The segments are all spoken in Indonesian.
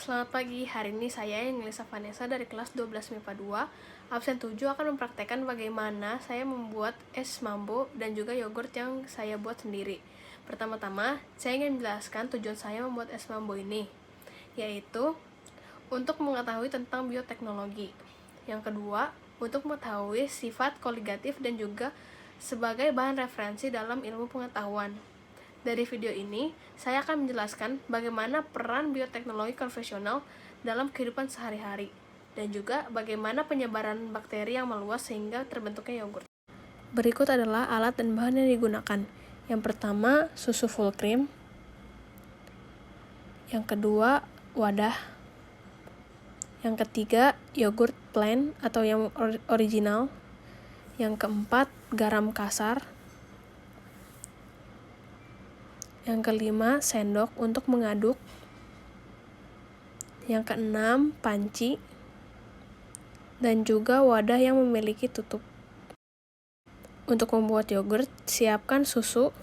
Selamat pagi, hari ini saya Nilisa Vanessa dari kelas 12 MIPA 2, absen 7 akan mempraktekkan bagaimana saya membuat es mambo dan juga yogurt yang saya buat sendiri. Pertama-tama, saya ingin menjelaskan tujuan saya membuat es mambo ini, yaitu untuk mengetahui tentang bioteknologi. Yang kedua, untuk mengetahui sifat koligatif dan juga sebagai bahan referensi dalam ilmu pengetahuan. Dari video ini, saya akan menjelaskan bagaimana peran bioteknologi konvensional dalam kehidupan sehari-hari, dan juga bagaimana penyebaran bakteri yang meluas sehingga terbentuknya yogurt. Berikut adalah alat dan bahan yang digunakan. Yang pertama, susu full cream. Yang kedua, wadah. Yang ketiga, yogurt plain atau yang original. Yang keempat, garam kasar. Yang kelima, sendok untuk mengaduk. Yang keenam, panci. Dan juga wadah yang memiliki tutup. Untuk membuat yogurt, siapkan susu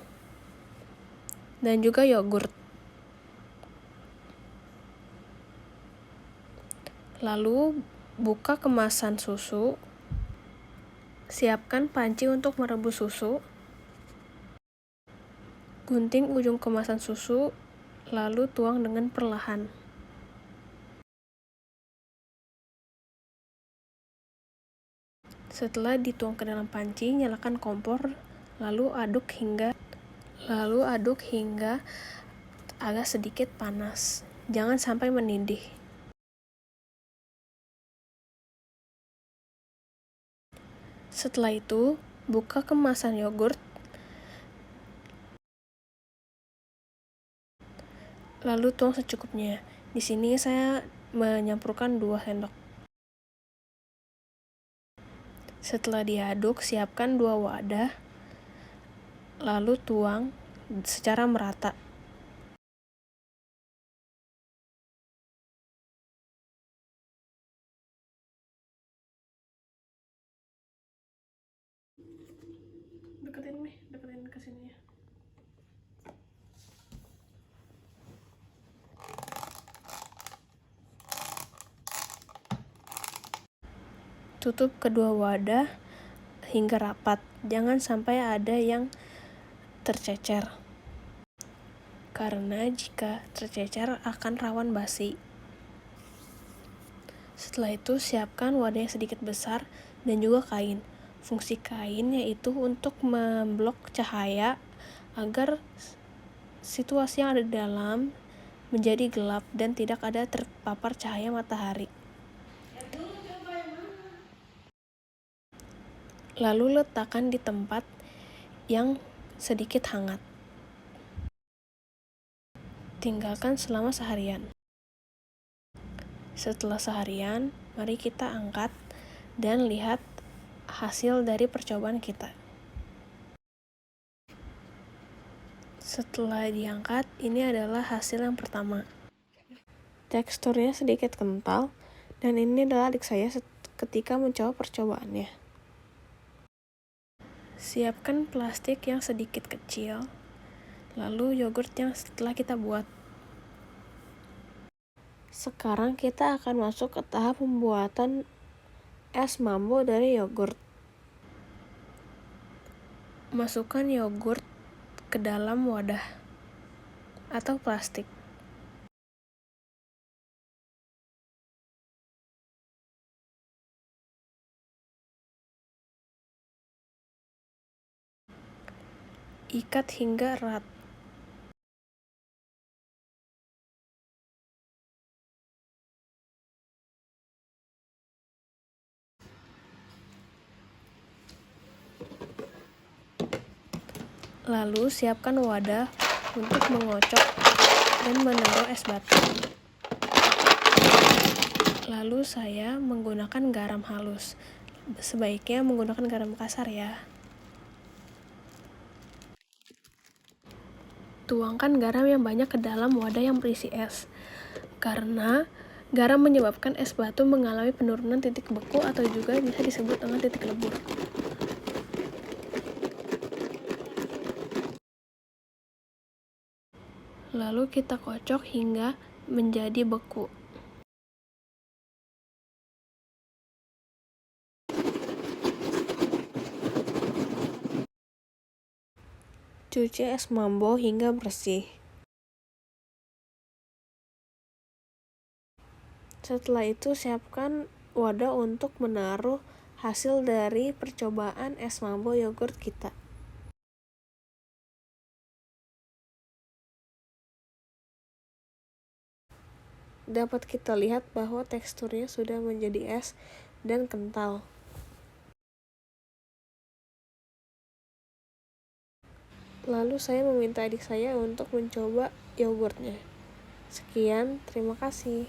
dan juga yogurt. Lalu, buka kemasan susu. Siapkan panci untuk merebus susu. Gunting ujung kemasan susu, lalu tuang dengan perlahan. Setelah dituang ke dalam panci, nyalakan kompor, lalu aduk hingga agak sedikit panas. Jangan sampai mendidih. Setelah itu, buka kemasan yogurt. Lalu tuang secukupnya. Di sini saya menyampurkan 2 sendok. Setelah diaduk, siapkan 2 wadah. Lalu tuang secara merata. Deketin ke sini ya. Tutup kedua wadah hingga rapat, jangan sampai ada yang tercecer. Karena jika tercecer akan rawan basi. Setelah itu, siapkan wadah yang sedikit besar dan juga kain. Fungsi kain yaitu untuk memblok cahaya agar situasi yang ada di dalam menjadi gelap dan tidak ada terpapar cahaya matahari. Lalu letakkan di tempat yang sedikit hangat. Tinggalkan selama seharian. Setelah seharian, mari kita angkat dan lihat hasil dari percobaan kita. Setelah diangkat, ini adalah hasil yang pertama. Teksturnya sedikit kental, dan ini adalah adik saya ketika mencoba percobaannya. Siapkan plastik yang sedikit kecil, lalu yogurt yang setelah kita buat. Sekarang kita akan masuk ke tahap pembuatan es mambo dari yogurt. Masukkan yogurt ke dalam wadah atau plastik. Ikat hingga erat. Lalu siapkan wadah untuk mengocok dan menaruh es batu. Lalu saya menggunakan garam halus. Sebaiknya menggunakan garam kasar ya. Tuangkan garam yang banyak ke dalam wadah yang berisi es. Karena garam menyebabkan es batu mengalami penurunan titik beku atau juga bisa disebut dengan titik lebur. Lalu kita kocok hingga menjadi beku. Cuci es mambo hingga bersih. Setelah itu, siapkan wadah untuk menaruh hasil dari percobaan es mambo yogurt kita. Dapat kita lihat bahwa teksturnya sudah menjadi es dan kental. Lalu saya meminta adik saya untuk mencoba yogurtnya. Sekian, terima kasih.